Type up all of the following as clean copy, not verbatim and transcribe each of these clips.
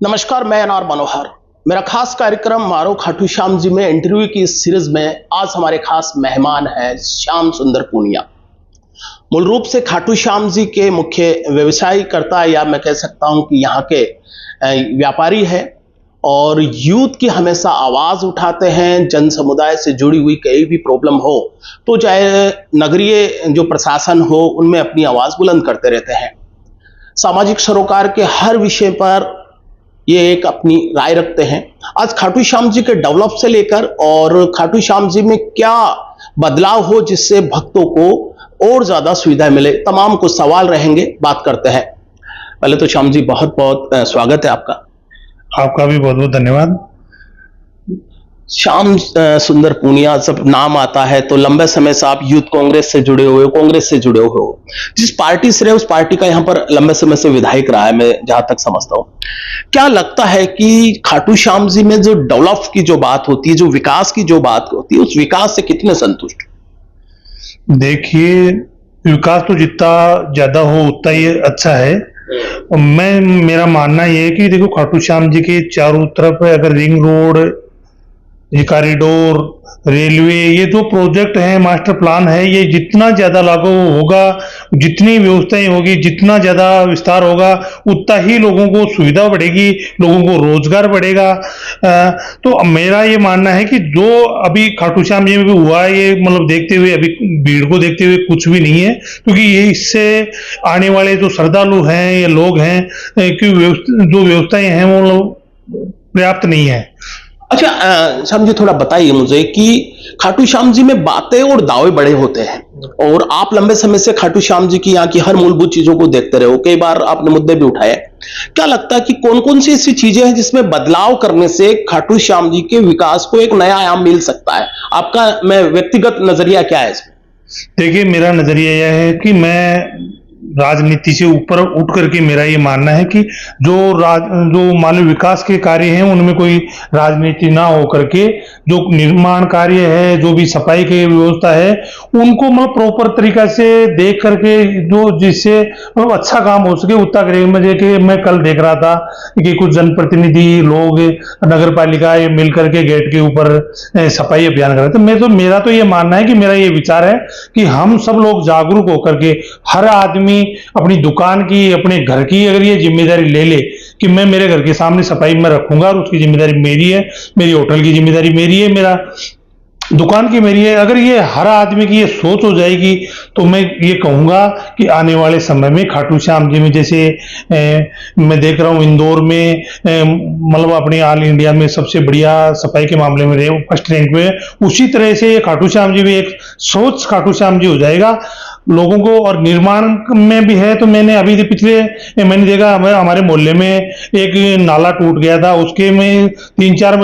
नमस्कार, मैं अनार मनोहर। मेरा खास कार्यक्रम मारो खाटू श्याम जी में इंटरव्यू की इस सीरीज में आज हमारे खास मेहमान हैं श्याम सुंदर पूनिया। मूल रूप से खाटू श्याम जी के मुख्य व्यवसायीकर्ता या मैं कह सकता हूं कि यहाँ के व्यापारी है और यूथ की हमेशा आवाज उठाते हैं। जन समुदाय से जुड़ी हुई कई भी प्रॉब्लम हो तो चाहे नगरीय जो प्रशासन हो उनमें अपनी आवाज बुलंद करते रहते हैं। सामाजिक सरोकार के हर विषय पर ये एक अपनी राय रखते हैं। आज खाटू श्याम जी के डेवलप से लेकर और खाटू श्याम जी में क्या बदलाव हो जिससे भक्तों को और ज्यादा सुविधा मिले, तमाम कुछ सवाल रहेंगे, बात करते हैं। पहले तो श्याम जी बहुत बहुत स्वागत है आपका। आपका भी बहुत बहुत धन्यवाद। श्याम सुंदर पूनिया जब नाम आता है तो लंबे समय से आप यूथ कांग्रेस से जुड़े हुए हो, कांग्रेस से जुड़े हुए हो। जिस पार्टी से रहे उस पार्टी का यहाँ पर लंबे समय से विधायक रहा है, मैं जहां तक समझता हूं। क्या लगता है कि खाटू श्याम जी में जो डेवलप की जो बात होती है, जो विकास की जो बात होती है, उस विकास से कितने संतुष्ट? देखिए, विकास तो जितना ज्यादा हो उतना ही अच्छा है। मेरा मानना ये है कि देखो, खाटू श्याम जी के चारों तरफ अगर रिंग रोड, ये कॉरिडोर, रेलवे, ये जो प्रोजेक्ट है, मास्टर प्लान है, ये जितना ज्यादा लागू होगा, जितनी व्यवस्थाएं होगी, जितना ज्यादा विस्तार होगा, उतना ही लोगों को सुविधा बढ़ेगी, लोगों को रोजगार बढ़ेगा। तो मेरा ये मानना है कि जो अभी खाटू श्याम जी में हुआ है, ये मतलब देखते हुए, अभी भीड़ को देखते हुए कुछ भी नहीं है, क्योंकि ये इससे आने वाले जो श्रद्धालु हैं या लोग हैं, कि जो व्यवस्थाएं हैं वो पर्याप्त नहीं है। अच्छा श्याम जी, थोड़ा बताइए मुझे कि खाटू श्याम जी में बातें और दावे बड़े होते हैं और आप लंबे समय से खाटू श्याम जी की यहाँ की हर मूलभूत चीजों को देखते रहे हो, कई बार आपने मुद्दे भी उठाए। क्या लगता है कि कौन कौन सी ऐसी चीजें हैं जिसमें बदलाव करने से खाटू श्याम जी के विकास को एक नया आयाम मिल सकता है? आपका मैं व्यक्तिगत नजरिया क्या है इसमें? देखिए, मेरा नजरिया यह है कि मैं राजनीति से ऊपर उठ करके मेरा ये मानना है कि जो मानव विकास के कार्य हैं उनमें कोई राजनीति ना हो करके, जो निर्माण कार्य है, जो भी सफाई की व्यवस्था है, उनको मैं प्रॉपर तरीका से देख करके जो जिससे अच्छा काम हो सके उतना करें। मुझे कि मैं कल देख रहा था कि कुछ जनप्रतिनिधि लोग नगर पालिका मिल करके गेट के ऊपर सफाई अभियान कर रहे थे। मेरा तो ये मानना है कि मेरा ये विचार है कि हम सब लोग जागरूक होकर के, हर आदमी अपनी दुकान की, अपने घर की अगर ये जिम्मेदारी ले ले कि मैं मेरे घर के सामने सफाई में रखूंगा और उसकी जिम्मेदारी मेरी है, मेरी होटल की जिम्मेदारी मेरी है, मेरा दुकान की मेरी है, अगर ये हर आदमी की ये सोच हो जाएगी तो मैं ये कहूंगा कि आने वाले समय में खाटू श्याम जी में जैसे मैं देख रहा हूं इंदौर में मतलब अपने ऑल इंडिया में सबसे बढ़िया सफाई के मामले में रहे, फर्स्ट रैंक में, उसी तरह से ये खाटू श्याम जी भी एक सोच खाटू श्याम जी हो जाएगा लोगों को। और निर्माण में भी है तो मैंने अभी मैंने देखा हमारे मोहल्ले में एक नाला टूट गया था, उसके में 3-4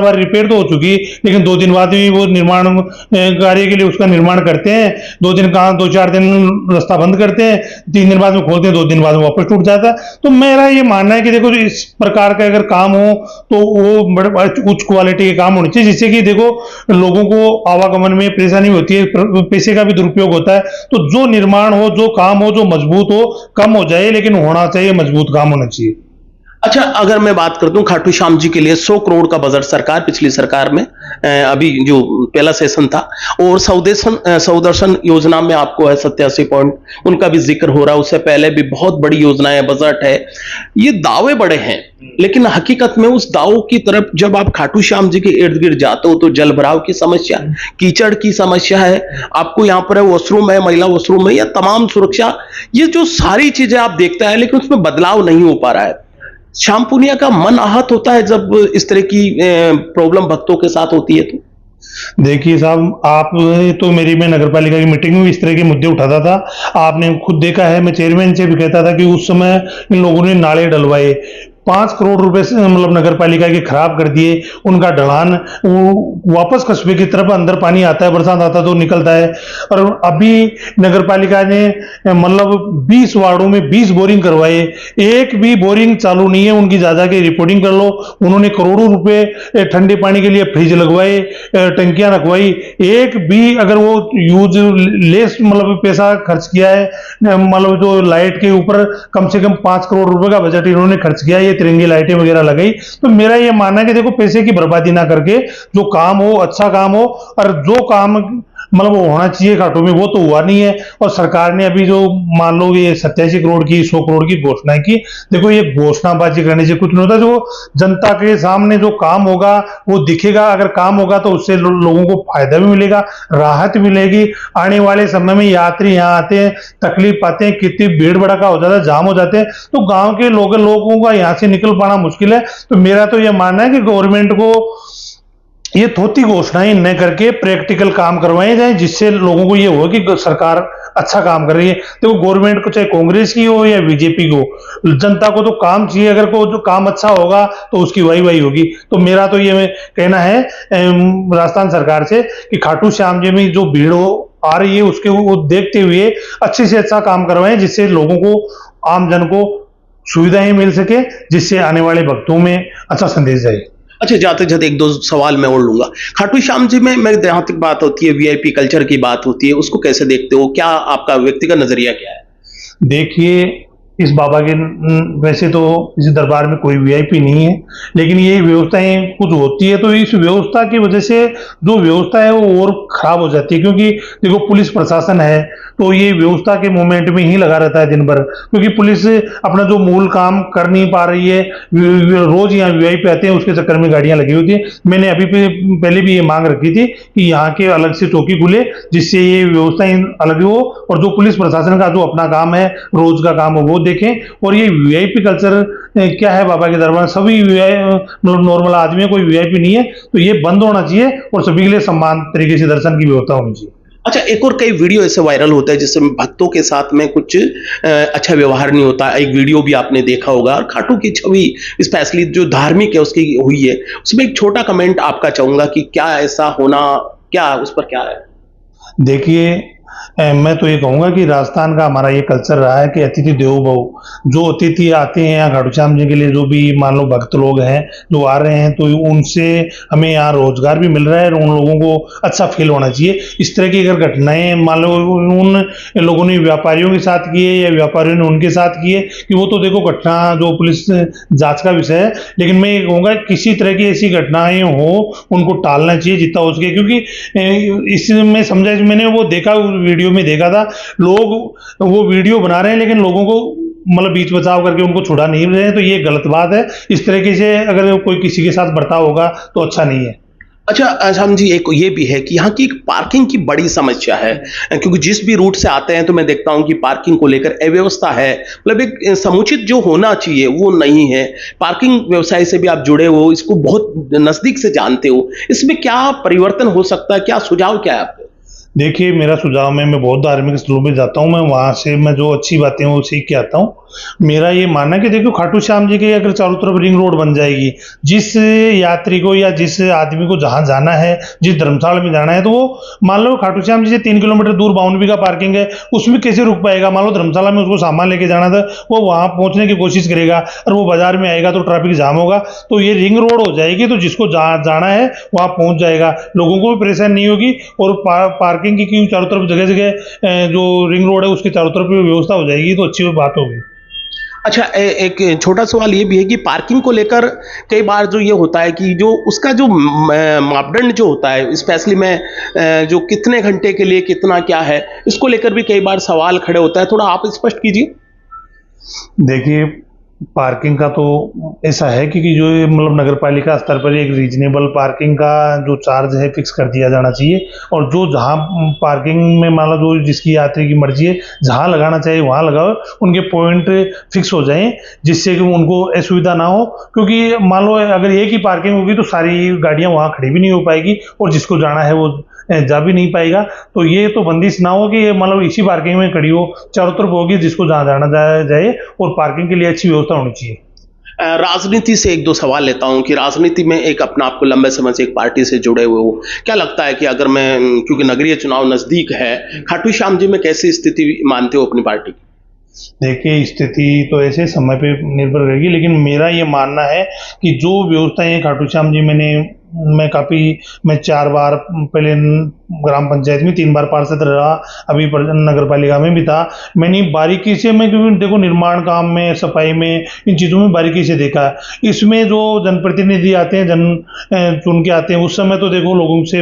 बार रिपेयर तो हो चुकी, लेकिन 2 दिन बाद भी वो निर्माण कार्य के लिए उसका निर्माण करते हैं। 2 दिन कहाँ, 2-4 दिन रास्ता बंद करते हैं, 3 दिन बाद में खोलते हैं, 2 दिन बाद में वापस टूट जाता है। तो मेरा ये मानना है कि देखो, इस प्रकार का अगर काम हो तो वो बड़े उच्च क्वालिटी के काम होने चाहिए, जिससे कि देखो लोगों को आवागमन में परेशानी होती है, पैसे का भी दुरुपयोग होता है। तो जो निर्माण हो, जो काम हो, जो मजबूत हो, कम हो जाए लेकिन होना चाहिए, मजबूत काम होना चाहिए। अच्छा, अगर मैं बात करता हूँ खाटू श्याम जी के लिए 100 करोड़ का बजट सरकार पिछली सरकार में अभी जो पहला सेशन था, और सौदर्शन योजना में आपको है 87 पॉइंट, उनका भी जिक्र हो रहा है। उससे पहले भी बहुत बड़ी योजनाएं, बजट है। ये दावे बड़े हैं, लेकिन हकीकत में उस दावों की तरफ जब आप खाटू श्याम जी के इर्द गिर्द जाते हो तो जल भराव की समस्या, कीचड़ की समस्या है, आपको यहाँ पर वॉशरूम है, महिला वॉशरूम है, या तमाम सुरक्षा, ये जो सारी चीजें आप देखते हैं, लेकिन उसमें बदलाव नहीं हो पा रहा है। श्याम पूनिया का मन आहत होता है जब इस तरह की प्रॉब्लम भक्तों के साथ होती है तो? देखिए साहब, आप तो मेरी में नगर पालिका की मीटिंग में भी इस तरह के मुद्दे उठाता था। आपने खुद देखा है, मैं चेयरमैन से भी कहता था कि उस समय इन लोगों ने नाले डलवाए, 5 करोड़ रुपए से मतलब नगर पालिका के खराब कर दिए, उनका ढलान वापस कस्बे की तरफ अंदर पानी आता है, बरसात आता है तो निकलता है। और अभी नगर पालिका ने मतलब 20 वार्डों में 20 बोरिंग करवाए, एक भी बोरिंग चालू नहीं है उनकी। जा के रिपोर्टिंग कर लो। उन्होंने करोड़ों रुपए ठंडे पानी के लिए फ्रिज लगवाए, टंकियां रखवाई, एक भी अगर वो यूज लेस मतलब पैसा खर्च किया है, मतलब जो लाइट के ऊपर कम से कम 5 करोड़ रुपए का बजट इन्होंने खर्च किया। ये तिरंगी लाइटें वगैरह लगाई। तो मेरा ये मानना है कि देखो पैसे की बर्बादी ना करके जो काम हो अच्छा काम हो, और जो काम मतलब वो होना चाहिए घाटों में वो तो हुआ नहीं है। और सरकार ने अभी जो मान लो ये 87 करोड़ की 100 करोड़ की घोषणाएं की, देखो ये घोषणाबाजी करने से कुछ नहीं होता। जो जनता के सामने जो काम होगा वो दिखेगा, अगर काम होगा तो उससे लोगों को फायदा भी मिलेगा, राहत मिलेगी। आने वाले समय में यात्री यहाँ आते हैं, तकलीफ पाते हैं, कितनी भीड़ भड़का हो जाता है, जाम हो जाते हैं, तो गांव के लोगों का यहाँ से निकल पाना मुश्किल है। तो मेरा तो ये मानना है कि गवर्नमेंट को ये थोती घोषणाएं न करके प्रैक्टिकल काम करवाए जाए, जिससे लोगों को ये हो कि सरकार अच्छा काम कर रही है। देखो गवर्नमेंट को चाहे कांग्रेस की हो या बीजेपी की हो, जनता को तो काम चाहिए। अगर को जो काम अच्छा होगा तो उसकी वाही होगी। तो मेरा तो ये कहना है राजस्थान सरकार से कि खाटू श्याम जी में जो भीड़ आ रही है उसके वो देखते हुए अच्छे से अच्छा काम करवाएं, जिससे लोगों को, आम जन को सुविधाएं मिल सके, जिससे आने वाले भक्तों में अच्छा संदेश जाए। अच्छा, जाते जाते एक दो सवाल मैं और लूंगा। खाटू श्याम जी में मैं जहां तक बात होती है, वीआईपी कल्चर की बात होती है, उसको कैसे देखते हो? क्या आपका व्यक्तिगत नजरिया क्या है? देखिए, इस बाबा के वैसे तो इस दरबार में कोई वीआईपी नहीं है, लेकिन ये व्यवस्थाएं कुछ होती है तो इस व्यवस्था की वजह से जो व्यवस्था है वो और खराब हो जाती है। क्योंकि देखो पुलिस प्रशासन है तो ये व्यवस्था के मोमेंट में ही लगा रहता है दिन भर, क्योंकि पुलिस अपना जो मूल काम कर नहीं पा रही है। रोज यहाँ वीआईपी आते हैं, उसके चक्कर में गाड़ियां लगी होती है। मैंने अभी पहले भी ये मांग रखी थी कि यहाँ के अलग से चौकी खुले, जिससे ये व्यवस्थाएं अलग हो, और जो पुलिस प्रशासन का जो अपना काम है, रोज का काम है, वो देखें। और ये वीआईपी कल्चर क्या है बाबा के दरबार, सभी नॉर्मल आदमी है, कोई वीआईपी नहीं है। तो ये बंद होना चाहिए और सभी के लिए समान तरीके से दर्शन की व्यवस्था होनी चाहिए। अच्छा, एक और कई वीडियो ऐसे वायरल होते हैं जिसमें भक्तों के साथ में कुछ अच्छा व्यवहार नहीं होता। एक वीडियो भी आपने देखा होगा, और खाटू की छवि स्पेशली जो धार्मिक है उसकी हुई है, उसमें एक छोटा कमेंट आपका चाहूंगा कि क्या ऐसा होना, क्या उस पर क्या है? देखिए, मैं तो ये कहूंगा कि राजस्थान का हमारा ये कल्चर रहा है कि अतिथि देवो भव। जो अतिथि आते हैं यहाँ खाटू श्याम जी के लिए, जो भी मान लो भक्त लोग हैं जो आ रहे हैं, तो उनसे हमें यहाँ रोजगार भी मिल रहा है और उन लोगों को अच्छा फील होना चाहिए। इस तरह की अगर घटनाएं मान लो उन लोगों ने व्यापारियों के साथ किए या व्यापारियों ने उनके साथ किए, कि वो तो देखो घटना जो पुलिस जांच का विषय है, लेकिन मैं ये कहूंगा किसी तरह की ऐसी घटनाएं हो उनको टालना चाहिए जितना हो सके। क्योंकि इसमें समझा, मैंने वो देखा, वीडियो में देखा था, लोग वो वीडियो बना रहे हैं लेकिन लोगों को मतलब बीच बचाव करके उनको छुड़ा नहीं रहे हैं, तो ये गलत बात है। इस तरीके से अगर कोई किसी के साथ बर्ताव होगा तो अच्छा नहीं है। अच्छा श्याम जी, एक ये भी है कि यहाँ की पार्किंग की बड़ी समस्या है, क्योंकि जिस भी रूट से आते हैं तो मैं देखता हूँ कि पार्किंग को लेकर अव्यवस्था है। मतलब एक समुचित जो होना चाहिए वो नहीं है। पार्किंग व्यवसाय से भी आप जुड़े हो, इसको बहुत नजदीक से जानते हो, इसमें क्या परिवर्तन हो सकता है? क्या सुझाव क्या है आपके? देखिए, मेरा सुझाव मैं बहुत धार्मिक स्थलों में जाता हूँ, मैं वहाँ से मैं जो अच्छी बातें हैं वो सीख के आता हूँ। मेरा ये मानना है कि देखो खाटू श्याम जी के अगर चारों तरफ रिंग रोड बन जाएगी, जिस यात्री को या जिस आदमी को जहाँ जाना है, जिस धर्मशाला में जाना है, तो वो मान लो खाटू श्याम जी से 3 किलोमीटर दूर बाउंड्री का पार्किंग है, उसमें कैसे रुक पाएगा? मान लो धर्मशाला में उसको सामान लेके जाना था, वो वहां पहुंचने की कोशिश करेगा और वो बाजार में आएगा तो ट्रैफिक जाम होगा। तो ये रिंग रोड हो जाएगी, तो जिसको जाना है वहां पहुंच जाएगा, लोगों को भी परेशानी नहीं होगी। और पार्किंग की चारों तरफ जगह जगह जो रिंग रोड है उसके चारों तरफ व्यवस्था हो जाएगी, तो अच्छी बात होगी। अच्छा, एक छोटा सवाल ये भी है कि पार्किंग को लेकर कई बार जो ये होता है कि जो उसका जो मापदंड जो होता है, स्पेशली में जो कितने घंटे के लिए कितना क्या है, इसको लेकर भी कई बार सवाल खड़े होता है, थोड़ा आप स्पष्ट कीजिए। देखिए, पार्किंग का तो ऐसा है कि जो मतलब नगर पालिका स्तर पर एक रीजनेबल पार्किंग का जो चार्ज है फिक्स कर दिया जाना चाहिए। और जो जहाँ पार्किंग में मान लो जो जिसकी यात्री की मर्जी है जहाँ लगाना चाहिए वहाँ लगाओ, उनके पॉइंट फिक्स हो जाएं, जिससे कि उनको असुविधा ना हो। क्योंकि मान लो अगर एक ही पार्किंग होगी तो सारी गाड़ियाँ वहाँ खड़ी भी नहीं हो पाएगी और जिसको जाना है वो जा भी नहीं पाएगा। तो ये तो बंदिश ना हो कि मतलब इसी पार्किंग में खड़ी हो, चारों तरफ होगी, जिसको जहाँ जाना जाए। और पार्किंग के लिए अच्छी व्यवस्था होनी चाहिए। राजनीति से एक दो सवाल लेता हूं कि राजनीति में एक अपना आपको लंबे समय से एक पार्टी से जुड़े हुए हो, क्या लगता है कि अगर मैं, क्योंकि नगरीय चुनाव नजदीक है, खाटू श्याम जी में कैसी स्थिति मानते हो अपनी पार्टी की? देखिए, स्थिति तो ऐसे समय पे निर्भर रहेगी, लेकिन मेरा ये मानना है कि जो व्यवस्थाएं खाटू श्याम जी मैं 4 बार पहले ग्राम पंचायत में 3 बार पार्षद रहा, अभी नगर पालिका में भी था। मैंने बारीकी से, मैं क्योंकि देखो निर्माण काम में, सफाई में, इन चीज़ों में बारीकी से देखा है। इसमें जो जनप्रतिनिधि आते हैं, चुन के आते हैं, उस समय तो देखो लोगों से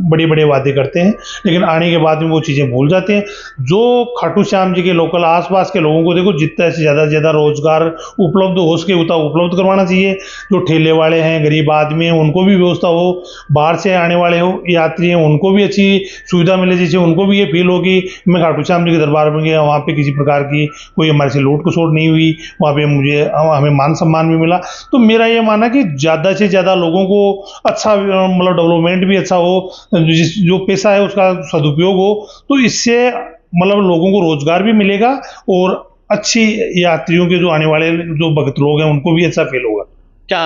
बड़े बड़े वादे करते हैं, लेकिन आने के बाद में वो चीज़ें भूल जाते हैं। जो खाटू श्याम जी के लोकल आसपास के लोगों को देखो जितना से ज़्यादा रोजगार उपलब्ध हो सके उतना उपलब्ध करवाना चाहिए। जो ठेले वाले हैं, गरीब आदमी हैं, उनको भी व्यवस्था हो, बाहर से आने वाले हो यात्री हैं उनको भी अच्छी सुविधा मिले, जिससे उनको भी ये फील हो कि मैं खाटू श्याम जी के दरबार में गया, वहाँ पे किसी प्रकार की कोई हमारे से लूट खसोट नहीं हुई, वहाँ पे हमें मान सम्मान भी मिला। तो मेरा ये मानना कि ज़्यादा से ज़्यादा लोगों को अच्छा मतलब डेवलपमेंट भी अच्छा हो, जो पैसा है उसका सदुपयोग हो, तो इससे मतलब लोगों को रोजगार भी मिलेगा और अच्छी यात्रियों के जो आने वाले जो भक्त लोग हैं उनको भी अच्छा फील होगा। क्या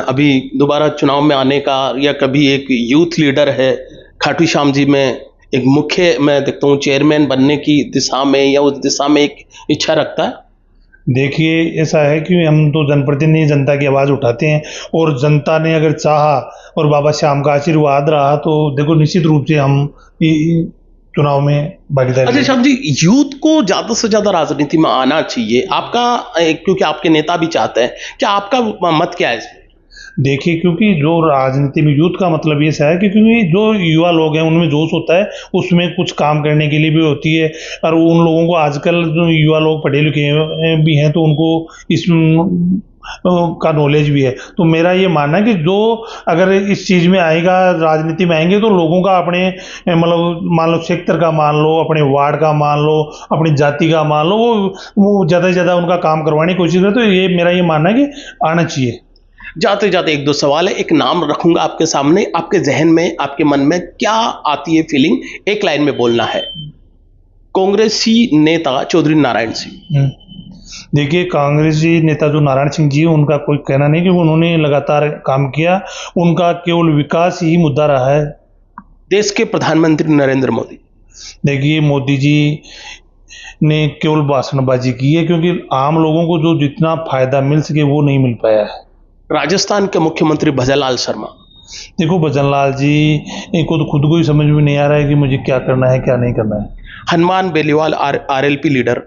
अभी दोबारा चुनाव में आने का, या कभी एक यूथ लीडर है खाटू श्याम जी में, एक मुख्य मैं देखता हूँ चेयरमैन बनने की दिशा में या उस दिशा में एक इच्छा रखता है? देखिए ऐसा है कि हम तो जनप्रतिनिधि जनता की आवाज़ उठाते हैं, और जनता ने अगर चाहा और बाबा श्याम का आशीर्वाद रहा तो देखो निश्चित रूप से हम चुनाव में भागीदारी। अच्छा श्याम जी, यूथ को ज्यादा से ज्यादा राजनीति में आना चाहिए, आपका क्योंकि आपके नेता भी चाहते हैं, क्या आपका मत क्या है इसमें? देखिए क्योंकि जो राजनीति में यूथ का मतलब ये है कि क्योंकि जो युवा लोग हैं उनमें जोश होता है, उसमें कुछ काम करने के लिए भी होती है, और उन लोगों को आजकल जो युवा लोग पढ़े लिखे भी हैं तो उनको इस का नॉलेज भी है। तो मेरा ये मानना है कि जो अगर इस चीज़ में आएगा, राजनीति में आएंगे, तो लोगों का अपने मतलब मान लो क्षेत्र का मान लो, अपने वार्ड का मान लो, अपनी जाति का मान लो, वो ज़्यादा से ज़्यादा उनका काम करवाने की कोशिश करे। तो ये मेरा ये मानना है कि आना चाहिए। जाते जाते एक दो सवाल है, एक नाम रखूंगा आपके सामने, आपके जहन में, आपके मन में क्या आती है फीलिंग, एक लाइन में बोलना है। कांग्रेसी नेता चौधरी नारायण सिंह। देखिए कांग्रेसी नेता जो नारायण सिंह जी, उनका कोई कहना नहीं कि उन्होंने लगातार काम किया, उनका केवल विकास ही मुद्दा रहा है। देश के प्रधानमंत्री नरेंद्र मोदी, देखिए मोदी जी ने केवल भाषणबाजी की है, क्योंकि आम लोगों को जो जितना फायदा मिल सके वो नहीं मिल पाया है। राजस्थान के मुख्यमंत्री भजनलाल शर्मा। देखो भजनलाल जी को तो खुद को ही समझ में नहीं आ रहा है कि मुझे क्या करना है क्या नहीं करना है। Hanuman Beniwal RLP leader.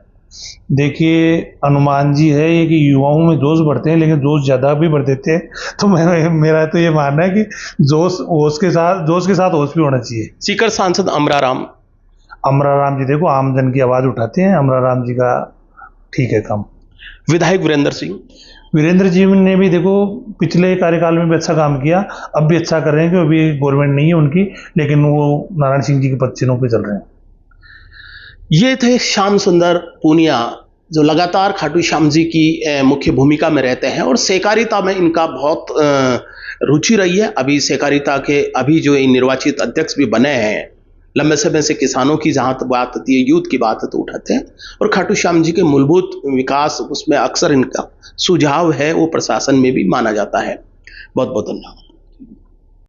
देखिए हनुमान जी है ये कि युवाओं में जोश बढ़ते हैं, लेकिन जोश ज़्यादा भी बढ़ देते हैं। तो मेरा तो ये मानना है कि जोश के साथ होश भी होना चाहिए। सीकर सांसद अमराराम। अमराराम जी देखो आम जन की आवाज़ उठाते हैं, अमराराम जी का ठीक है काम। विधायक वीरेंद्र सिंह। वीरेंद्र जी ने भी देखो पिछले कार्यकाल में भी अच्छा काम किया, अब भी अच्छा कर रहे हैं, क्योंकि अभी गवर्नमेंट नहीं है उनकी, लेकिन वो नारायण सिंह जी के पद चिन्हों पे चल रहे हैं। ये थे श्याम सुंदर पूनिया, जो लगातार खाटू श्याम जी की मुख्य भूमिका में रहते हैं और सहकारिता में इनका बहुत रुचि रही है। अभी सहकारिता के अभी जो निर्वाचित अध्यक्ष भी बने हैं, लंबे समय से किसानों की जहाँ तक बात आती है, यूथ की बात है तो उठाते हैं, और खाटू श्याम जी के मूलभूत विकास उसमें अक्सर इनका सुझाव है, वो प्रशासन में भी माना जाता है। बहुत बहुत धन्यवाद।